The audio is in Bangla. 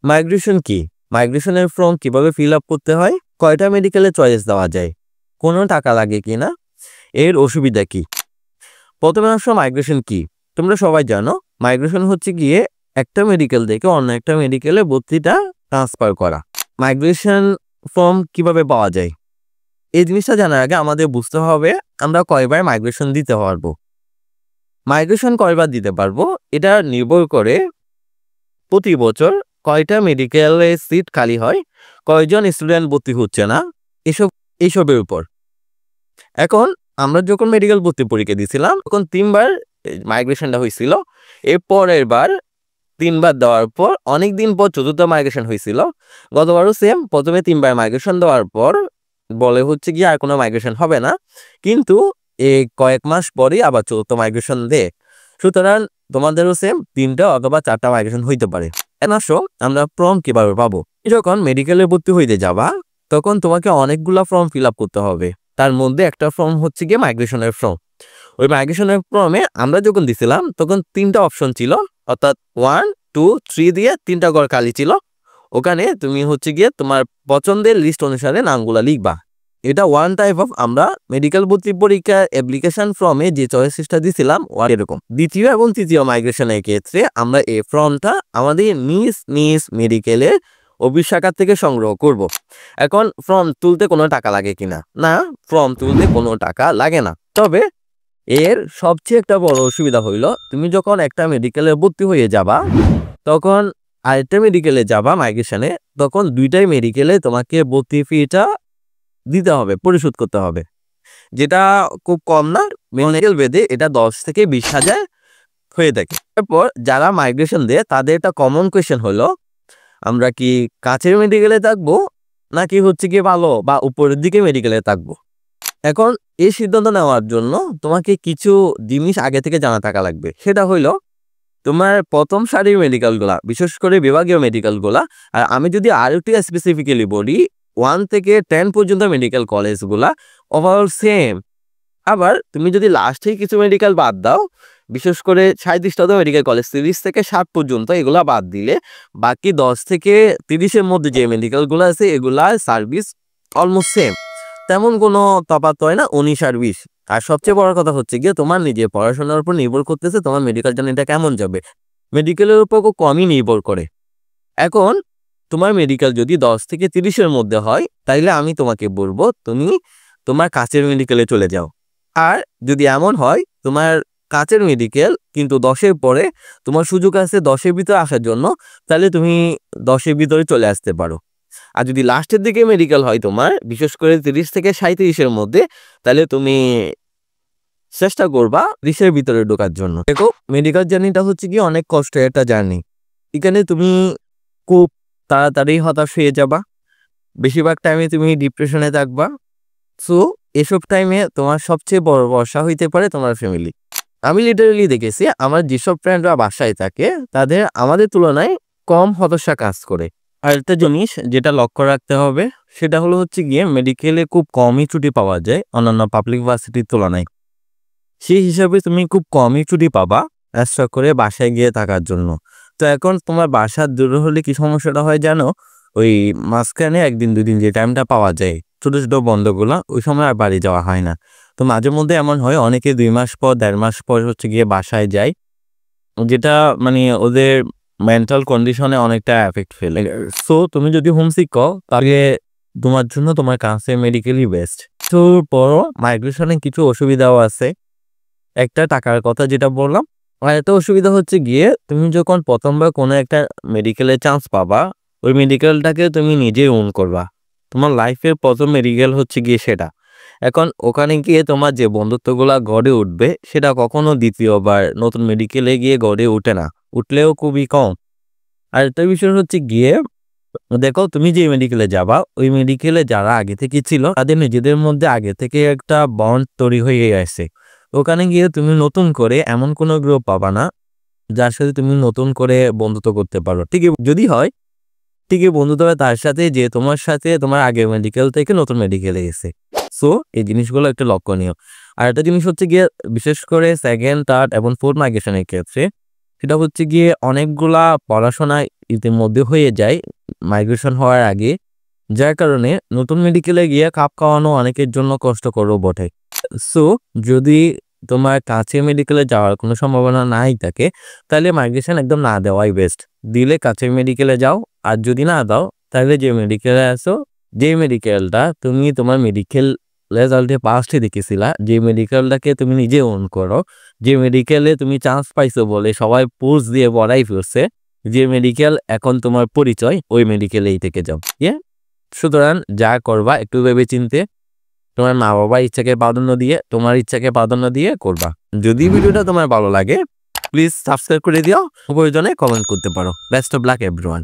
মাইগ্রেশন কি? মাইগ্রেশনের ফর্ম কিভাবে ফিল আপ করতে হয়, কয়টা মেডিকেলে চয়েস দেওয়া যায়, কোনো টাকা লাগে কিনা, এর অসুবিধা কি? প্রথমে আসো মাইগ্রেশন কি। তোমরা সবাই জানো মাইগ্রেশন হচ্ছে গিয়ে একটা মেডিকেল থেকে অন্য একটা মেডিকেলে ভর্তিটা ট্রান্সফার করা। মাইগ্রেশন ফর্ম কিভাবে পাওয়া যায় এই জিনিসটা জানার আগে আমাদের বুঝতে হবে আমরা কয়বার মাইগ্রেশন দিতে পারবো। মাইগ্রেশন কয়বার দিতে পারবো এটা নির্ভর করে প্রতি বছর কয়টা মেডিকেলে সিট খালি হয়, কয়জন স্টুডেন্ট ভর্তি হচ্ছে না, এইসবের উপর। এখন আমরা যখন মেডিকেল ভর্তি পরীক্ষা দিয়েছিলাম তখন 3বার মাইগ্রেশনটা হয়েছিল। এরপরের বার 3বার দেওয়ার পর অনেক দিন পর 4র্থ মাইগ্রেশন হয়েছিল। গতবারও সেম, প্রথমে 3বার মাইগ্রেশন দেওয়ার পর বলে হচ্ছে কি আর কোনো মাইগ্রেশন হবে না, কিন্তু এই কয়েক মাস পরে আবার 4র্থ মাইগ্রেশন দেয়। সুতরাং তোমাদেরও সেম 3টা অথবা 4টা মাইগ্রেশন হইতে পারে। এখন আসো আমরা ফর্ম কিভাবে পাবো। যখন মেডিকেলে ভর্তি হইতে যাবা তখন তোমাকে অনেকগুলা ফর্ম ফিল আপ করতে হবে। তার মধ্যে একটা ফর্ম হচ্ছে গিয়ে মাইগ্রেশনের ফর্ম। ওই মাইগ্রেশনের ফর্মে আমরা যখন দিছিলাম তখন 3টা অপশন ছিল, অর্থাৎ 1, 2, 3 দিয়ে 3টা ঘর খালি ছিল। ওখানে তুমি হচ্ছে গিয়ে তোমার পছন্দের লিস্ট অনুসারে নামগুলা লিখবা। এটা ওয়ান টাইপ অফ আমরা মেডিকেল ভর্তি পরীক্ষার অ্যাপ্লিকেশন ফর্মে যে চয়েসটা দিছিলাম এরকম। দ্বিতীয় এবং তৃতীয় মাইগ্রেশনের ক্ষেত্রে আমরা এই ফর্মটা আমাদের নিজ নিজ মেডিকেলের অফিস শাখা থেকে সংগ্রহ করব। এখন ফর্ম তুলতে কোনো টাকা লাগে কিনা? না, ফর্ম তুলতে কোনো টাকা লাগে না। তবে এর সবচেয়ে একটা বড় অসুবিধা হইল তুমি যখন একটা মেডিকেলে ভর্তি হয়ে যাবা তখন আরেকটা মেডিকেলে যাবা মাইগ্রেশনে, তখন দুইটাই মেডিকেলে তোমাকে ভর্তি ফিটা দিতে হবে, পরিশোধ করতে হবে, যেটা খুব কম না। মেডিকেল বেদে এটা 10 থেকে 20,000 হয়ে থাকে। তারপর যারা মাইগ্রেশন দেয় তাদের একটা কমন কোয়েশ্চেন হলো আমরা কি কাছের মেডিকেলে থাকবো নাকি হচ্ছে কি ভালো বা উপরের দিকে মেডিকেলে থাকবো। এখন এই সিদ্ধান্ত নেওয়ার জন্য তোমাকে কিছু জিনিস আগে থেকে জানা থাকা লাগবে। সেটা হইলো তোমার প্রথম সারির মেডিকেলগুলা, বিশেষ করে বিভাগীয় মেডিকেলগুলা, আর আমি যদি আরও একটু স্পেসিফিক্যালি বলি 1 থেকে 10 পর্যন্ত মেডিকেল কলেজগুলা ওভারঅল সেম। আবার তুমি যদি লাস্টে কিছু মেডিকেল বাদ দাও, বিশেষ করে 37টা মেডিকেল কলেজ 30 থেকে 60 পর্যন্ত এগুলা বাদ দিলে বাকি 10 থেকে 30-এর মধ্যে যে মেডিকেলগুলো আছে এগুলা সার্ভিস অলমোস্ট সেম, তেমন কোনো তফাৎ হয় না 19 আর 20। আর সবচেয়ে বড় কথা হচ্ছে গিয়ে তোমার নিজের পড়াশোনার উপর নির্ভর করতেছে তোমার মেডিকেল জার্নিটা কেমন যাবে। মেডিকেলের উপর খুব কমই নির্ভর করে। এখন তোমার মেডিকেল যদি 10 থেকে 30-এর মধ্যে হয় তাইলে আমি তোমাকে বলবো তুমি তোমার কাছের মেডিকেলে চলে যাও। আর যদি এমন হয় তোমার কাছের মেডিকেল কিন্তু 10-এর পরে তোমার সুযোগ আছে 10-এর ভিতরে আসার জন্য, তাহলে তুমি 10-এর ভিতরে চলে আসতে পারো। আর যদি লাস্টের দিকে মেডিকেল হয় তোমার বিশেষ করে 30 থেকে 37-এর মধ্যে, তাহলে তুমি চেষ্টা করবা 30-এর ভিতরে ঢোকার জন্য। দেখো মেডিকেল জার্নিটা হচ্ছে কি অনেক কষ্টের একটা জার্নি। এখানে তুমি খুব তাড়াতাড়ি হতাশ হয়ে যাবা, বেশিরভাগ টাইমে তুমি ডিপ্রেশনে থাকবা। সো এসব টাইমে তোমার সবচেয়ে বড় ভরসা হইতে পারে তোমার ফ্যামিলি। আমি লিটারালি দেখেছি আমার যেসব ফ্রেন্ডরা বাসায় থাকে তাদের আমাদের তুলনায় কম হতাশা কাজ করে। আর একটা জিনিস যেটা লক্ষ্য রাখতে হবে সেটা হলো হচ্ছে গিয়ে মেডিকেলে খুব কমই ছুটি পাওয়া যায় অন্যান্য পাবলিক ভার্সিটির তুলনায়। সেই হিসাবে তুমি খুব কমই ছুটি পাবা এক্সট্রা করে বাসায় গিয়ে থাকার জন্য। তো এখন তোমার বাসার দূরে হলে কি সমস্যাটা হয় জানো, ওই মাঝখানে 1-2 দিন যে টাইমটা পাওয়া যায় ছোটো ছোটো বন্ধগুলো ওই সময় আর বাড়ি যাওয়া হয় না। তো মাঝে মধ্যে এমন হয় অনেকে 2 মাস পর 1.5 মাস পর হচ্ছে গিয়ে বাসায় যায়, যেটা মানে ওদের মেন্টাল কন্ডিশনে অনেকটা এফেক্ট ফেলে। সো তুমি যদি হোমসিক কও তাহলে তোমার জন্য তোমার কাছে মেডিকেলই বেস্ট। তো পরও মাইগ্রেশনে কিছু অসুবিধাও আছে। একটা টাকার কথা যেটা বললাম, আর একটা অসুবিধা হচ্ছে গিয়ে তুমি যখন প্রথমবার কোনো একটা মেডিকেলে চান্স পাবা ওই মেডিকেলটাকে তুমি নিজেই ওন করবা। তোমার লাইফের প্রথম মেডিকেল হচ্ছে গিয়ে সেটা। এখন ওখানে গিয়ে তোমার যে বন্ধুত্বগুলা গড়ে উঠবে সেটা কখনো দ্বিতীয়বার নতুন মেডিকেলে গিয়ে গড়ে উঠে না, উঠলেও খুবই কম। আর একটা বিষয় হচ্ছে গিয়ে দেখো তুমি যে মেডিকেলে যাবা ওই মেডিকেলে যারা আগে থেকে ছিল তাদের নিজেদের মধ্যে আগে থেকে একটা বন্ড তৈরি হয়ে গেছে। ওখানে গিয়ে তুমি নতুন করে এমন কোনো গ্রুপ পাবা না যার সাথে তুমি নতুন করে বন্ধুত্ব করতে পারো। ঠিকই যদি হয় ঠিকই বন্ধুত্ব হবে তার সাথে যে তোমার সাথে তোমার আগের মেডিকেল থেকে নতুন মেডিকেলে গেছে। সো এই জিনিসগুলো একটু লক্ষণীয়। আর একটা জিনিস হচ্ছে গিয়ে বিশেষ করে 2nd, 3rd এবং 4th মাইগ্রেশনের ক্ষেত্রে সেটা হচ্ছে গিয়ে অনেকগুলা পড়াশোনায় ইতিমধ্যে হয়ে যায় মাইগ্রেশন হওয়ার আগে, যার কারণে নতুন মেডিকেলে গিয়ে খাপ খাওয়ানো অনেকের জন্য কষ্টকরও বটে। সো যদি তোমার কাছে মেডিকেলে যাওয়ার কোনো সম্ভাবনা নাই থাকে, তাহলে মাইগ্রেশন একদম না দেওয়াই বেস্ট। দিলে কাছের মেডিকেলে যাও, আর যদি না দাও তাহলে যে মেডিকেলে আসো, যে মেডিকেলটা তুমি তোমার মেডিকেল রেজাল্টে পাস্টে দেখেছিলা, যে মেডিকেলটাকে তুমি নিজে ওন করো, যে মেডিকেলে তুমি চান্স পাইছো বলে সবাই পোস্ট দিয়ে বড়াই ফেলছে, যে মেডিকেল এখন তোমার পরিচয়, ওই মেডিকেলেই থেকে যাও। সুতরাং যা করবা একটু ভেবে চিনতে, তোমার মা বাবার ইচ্ছাকে প্রাধান্য দিয়ে, তোমার ইচ্ছাকে প্রাধান্য দিয়ে করবা। যদি ভিডিওটা তোমার ভালো লাগে প্লিজ সাবস্ক্রাইব করে দিও, প্রয়োজনে কমেন্ট করতে পারো। Best of luck everyone.